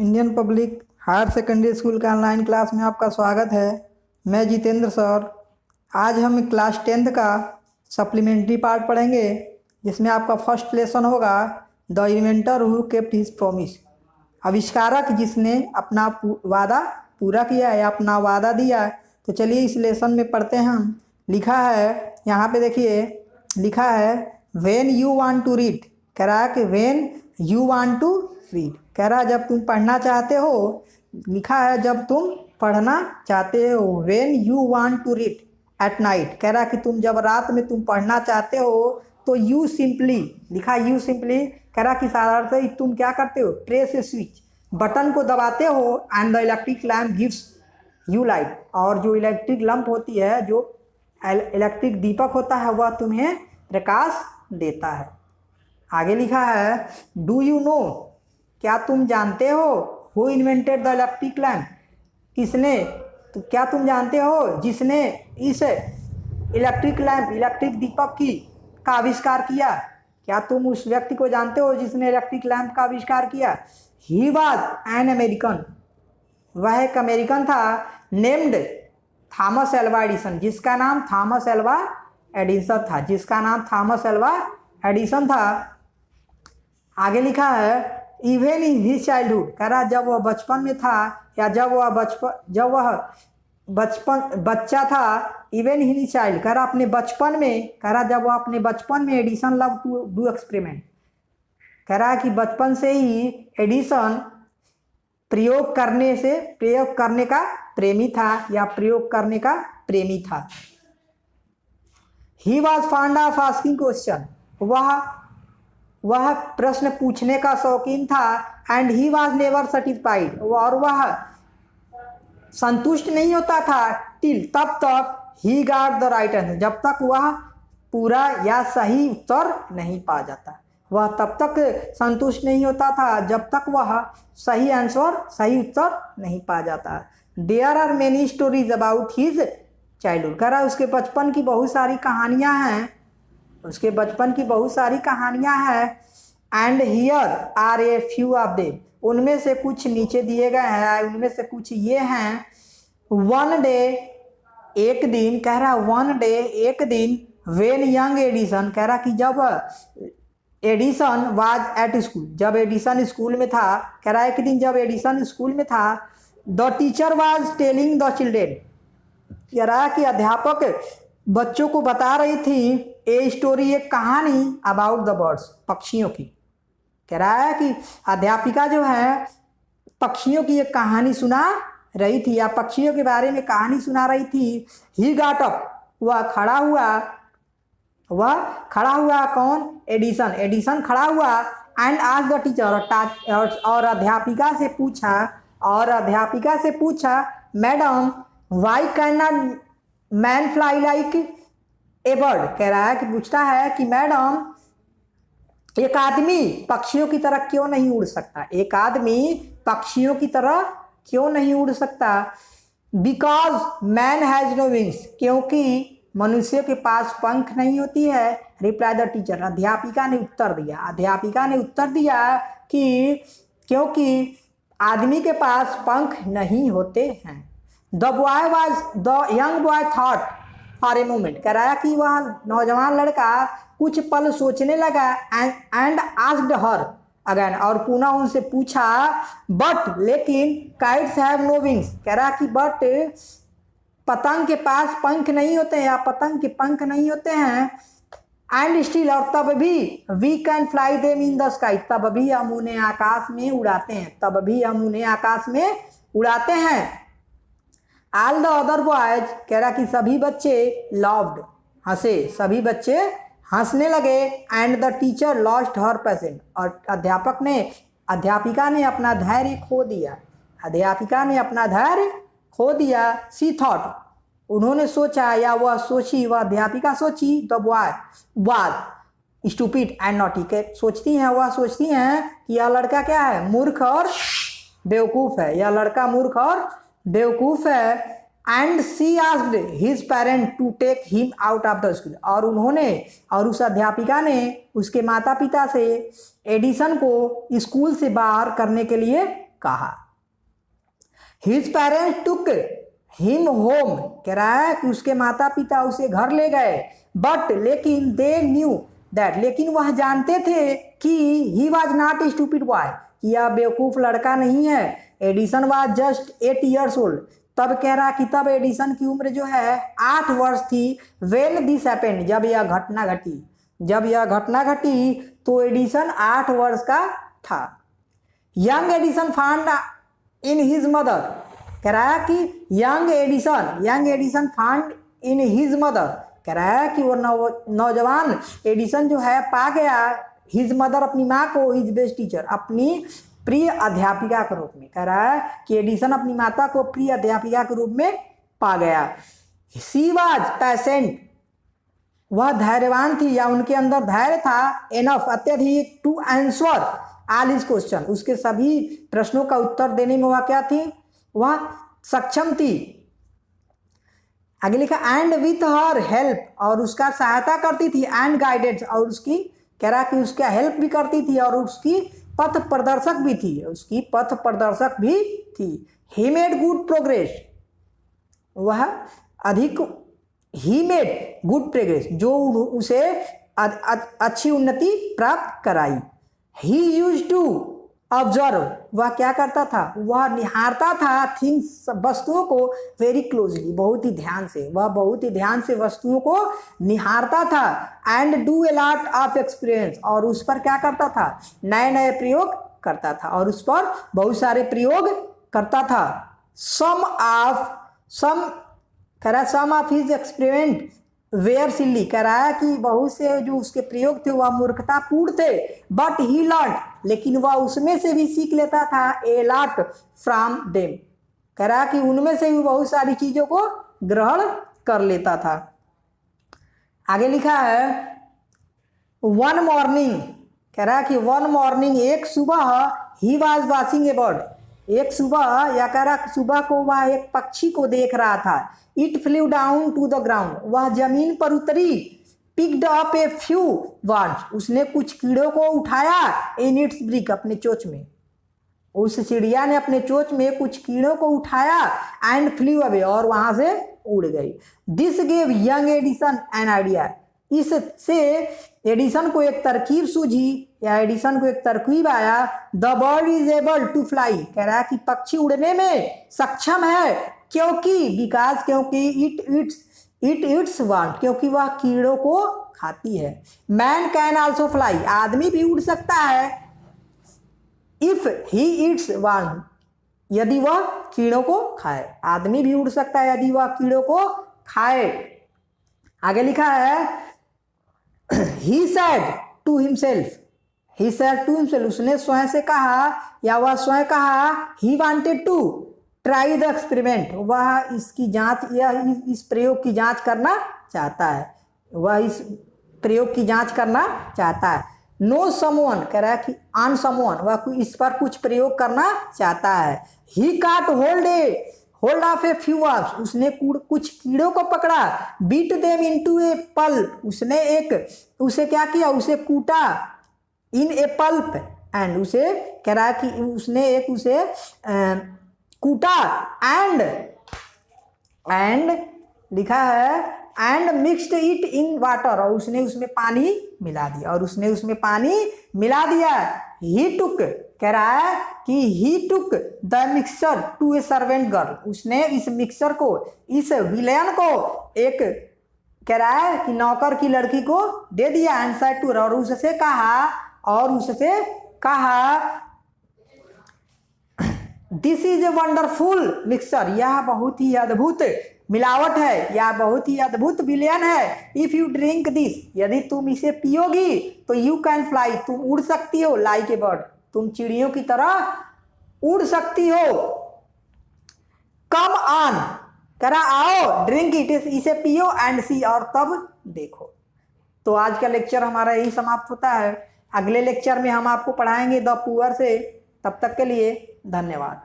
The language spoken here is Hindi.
Indian public higher secondary school का ऑनलाइन क्लास में आपका स्वागत है। मैं जितेंद्र सर। आज हम क्लास 10th का सप्लीमेंट्री पार्ट पढ़ेंगे, जिसमें आपका फर्स्ट लेसन होगा the inventor who kept his promise. आविष्कारक जिसने अपना वादा पूरा किया है, अपना वादा दिया है। तो चलिए इस लेसन में पढ़ते हैं हम। लिखा है यहाँ पे, देखिए लिखा है when you want to read. कह रहा है कि when you want to read, कह रहा है जब तुम पढ़ना चाहते हो। लिखा है जब तुम पढ़ना चाहते हो। When you want to read at night, कह रहा है कि तुम जब रात में तुम पढ़ना चाहते हो तो यू सिंपली, लिखा यू सिंपली, कह रहा कि साधारणतः ही तुम क्या करते हो, प्रेस ए स्विच, बटन को दबाते हो and the electric lamp gives you light. और जो इलेक्ट्रिक लैम्प होती है, जो इलेक्ट्रिक दीपक होता है, वह तुम्हें प्रकाश देता है। आगे लिखा है डू यू नो, क्या तुम जानते हो, who invented the electric lamp, किसने, तो क्या तुम जानते हो जिसने इस इलेक्ट्रिक लैम्प, इलेक्ट्रिक दीपक का आविष्कार किया। क्या तुम उस व्यक्ति को जानते हो जिसने इलेक्ट्रिक लैम्प का आविष्कार किया। ही वॉज एन अमेरिकन, वह एक अमेरिकन था, नेम्ड थॉमस एल्वा एडिसन, जिसका नाम थॉमस एल्वा एडिसन था, जिसका नाम थॉमस एल्वा एडिसन था। आगे लिखा है इवन इन हिज चाइल्डहुड, कह रहा जब वह बचपन में था, या जब वह बच्चा था, इवन इन हिज चाइल्ड, कह रहा अपने बचपन में, कह रहा जब वह अपने बचपन में Edison love to do experiment, कह रहा है कि बचपन से ही एडिसन प्रयोग करने का प्रेमी था, या प्रयोग करने का प्रेमी था। He was fond of asking question, वह प्रश्न पूछने का शौकीन था। And he was never satisfied, और वह संतुष्ट नहीं होता था, टिल, तब तक he got the right answer, जब तक वह पूरा या सही उत्तर नहीं पा जाता। वह तब तक संतुष्ट नहीं होता था जब तक वह सही आंसर, सही उत्तर नहीं पा जाता। There are many stories about his childhood, कह रहा उसके बचपन की बहुत सारी कहानियां हैं, उसके बचपन की बहुत सारी कहानियां हैं। And here are a few of them, उनमें से कुछ नीचे दिए गए हैं, उनमें से कुछ ये हैं। वन डे, एक दिन, कह रहा वन डे, एक दिन, वेन यंग एडिसन, कह रहा कि जब एडिसन वाज एट स्कूल, जब एडिसन स्कूल में था, कह रहा एक दिन जब एडिसन स्कूल में था, the teacher was telling the children, कह रहा कि अध्यापक बच्चों को बता रही थी ए स्टोरी, एक कहानी, अबाउट द बर्ड्स, पक्षियों की। कह रहा है कि अध्यापिका जो है पक्षियों की एक कहानी सुना रही थी, या पक्षियों के बारे में कहानी सुना रही थी। ही गॉट अप, वह खड़ा हुआ, कौन, एडिसन खड़ा हुआ। एंड आस्क्ड द टीचर, और अध्यापिका से पूछा madam why can not man fly like a bird, कह रहा है कि पूछता है कि मैडम एक आदमी पक्षियों की तरह क्यों नहीं उड़ सकता, एक आदमी पक्षियों की तरह क्यों नहीं उड़ सकता। Because man has no wings, क्योंकि मनुष्य के पास पंख नहीं होती है। रिप्लाई द टीचर, अध्यापिका ने उत्तर दिया कि क्योंकि आदमी के पास पंख नहीं होते हैं। The young boy thought for a moment, कह रहा है कि वह नौजवान लड़का कुछ पल सोचने लगा। एंड आस्क्ड हर अगेन, और पुनः उनसे पूछा, बट, लेकिन, काइट्स हैव नो विंग्स, कह रहा कि बट, पतंग के पास पंख नहीं होते हैं, या पतंग के पंख नहीं होते हैं। एंड स्टिल, और तब भी, we can fly them in the sky, तब भी हम उन्हें आकाश में उड़ाते हैं। ऑल द अदर बॉयज, कह रहा कि सभी बच्चे लव्ड, हंसे, हंसने लगे। And the teacher lost her patience, और अध्यापिका ने अपना धैर्य खो दिया। सी थॉट, उन्होंने सोचा, या वह अध्यापिका सोची, the boy was stupid and naughty, वह सोचती हैं कि यह लड़का क्या है, मूर्ख और बेवकूफ़ है, यह लड़का मूर्ख और बेवकूफ़ है। And she asked his parent to take him out of the school, और उस अध्यापिका ने उसके माता पिता से एडिसन को स्कूल से बाहर करने के लिए कहा। His parents took him home, कह रहा है कि उसके माता पिता उसे घर ले गए, बट लेकिन दे न्यू दैट, लेकिन वह जानते थे कि he was not a stupid boy, कि यह बेवकूफ लड़का नहीं है। Edison was just 8 years old, तब कह रहा कि तब एडिसन की उम्र जो है 8 वर्ष थी। वेन दिस हैपेंड, जब यह घटना घटी, जब यह घटना घटी तो एडिसन 8 वर्ष का था। Young Edison found in his mother, कह रहा है कि young Edison found in his mother, कह रहा है कि वो नौजवान एडिसन जो है पा गया हिज मदर, अपनी माँ को, हिज बेस्ट टीचर, अपनी प्रिय अध्यापिका के रूप में। कह रहा है कि एडिसन अपनी माता को प्रिय अध्यापिका के रूप में पा गया। शी वाज पैसेंट, वह धैर्यवान थी या उनके अंदर धैर्य था, एनफ, अत्यधिक, to answer all his question, उसके सभी प्रश्नों का उत्तर देने में वह क्या थी, वह सक्षम थी। आगे लिखा एंड विथ हर हेल्प, और उसका सहायता करती थी, एंड गाइडेंस, और उसकी, कह रहा कि उसका हेल्प भी करती थी और उसकी पथ प्रदर्शक भी थी, उसकी पथ प्रदर्शक भी थी। ही मेड गुड प्रोग्रेस, वह अधिक, ही मेड गुड प्रोग्रेस, जो उसे अच्छी उन्नति प्राप्त कराई। ही यूज्ड टू ऑब्जर्व, वह क्या करता था, वह निहारता था, थिंग्स, वस्तुओं को, वेरी क्लोजली, बहुत ही ध्यान से, वह बहुत ही ध्यान से वस्तुओं को निहारता था। And do a lot of experience, और उस पर क्या करता था, नए नए प्रयोग करता था, और उस पर बहुत सारे प्रयोग करता था। सम ऑफ हिज एक्सपेरिमेंट वेयर सिल्ली, कह रहा है कि बहुत से जो उसके प्रयोग थे वह मूर्खतापूर्ण थे। बट ही लर्न, लेकिन वह उसमें से भी सीख लेता था, ए लॉट फ्रॉम देम, कह रहा है कि उनमें से भी बहुत सारी चीजों को ग्रहण कर लेता था। आगे लिखा है वन मॉर्निंग, कह रहा है कि वन मॉर्निंग, एक सुबह, he was watching A bird, एक सुबह, या कह रहा सुबह को वह एक पक्षी को देख रहा था। It flew down to the ground, वह जमीन पर उतरी। Picked up a few worms, उसने कुछ कीड़ों को उठाया, इन इट्स ब्रिक, अपने चोंच में, उस चिड़िया ने अपने चोंच में कुछ कीड़ों को उठाया, एंड फ्लू अवे, और वहां से उड़ गई। This gave young Edison an idea, इससे एडिसन को एक तरकीब सूझी, या एडिसन को एक तरकीब आया। The bird is able to fly, कह रहा है कि पक्षी उड़ने में सक्षम है, क्योंकि बिकॉज, क्योंकि इट इट्स वांट, क्योंकि वह कीड़ों को खाती है। मैन कैन आल्सो फ्लाई, आदमी भी उड़ सकता है, इफ ही इट्स वांट, यदि वह कीड़ों को खाए, आदमी भी उड़ सकता है यदि वह कीड़ों को खाए। आगे लिखा है he said to himself, he said to himself, उसने स्वयं से कहा, या वह स्वयं कहा, he wanted to try the experiment, वह इसकी जांच, या इस प्रयोग की जांच करना चाहता है, वह इस प्रयोग की जांच करना चाहता है। नो someone, कह रहा है कि on someone, वह इस पर कुछ प्रयोग करना चाहता है। he caught hold of a few worms, उसने कुछ कीड़ों को पकड़ा। बीट देम इनटू ए पल्प, उसने उसे क्या किया, उसे कूटा। इन ए पल्प, एंड उसे, कह रहा है कि उसने उसे कूटा। एंड लिखा है and mixed it in water, और उसने उसमें पानी मिला दिया, और उसने उसमें पानी मिला दिया। ही टुक, कह रहा है कि he took the mixture to a servant girl, उसने इस मिक्सचर को, इस विलयन को एक, कह रहा है कि नौकर की लड़की को दे दिया। एंड सेड टू, और उससे कहा this is a wonderful mixture, यह बहुत ही अद्भुत मिलावट है, या बहुत ही अद्भुत विलयन है। इफ यू ड्रिंक दिस, यदि तुम इसे पियोगी तो यू कैन फ्लाई, तुम उड़ सकती हो, लाइक ए बर्ड, तुम चिड़ियों की तरह उड़ सकती हो। कम ऑन, कह रहा आओ, ड्रिंक इट, इसे पियो, एंड सी, और तब देखो। तो आज का लेक्चर हमारा यही समाप्त होता है। अगले लेक्चर में हम आपको पढ़ाएंगे द पुअर से। तब तक के लिए धन्यवाद।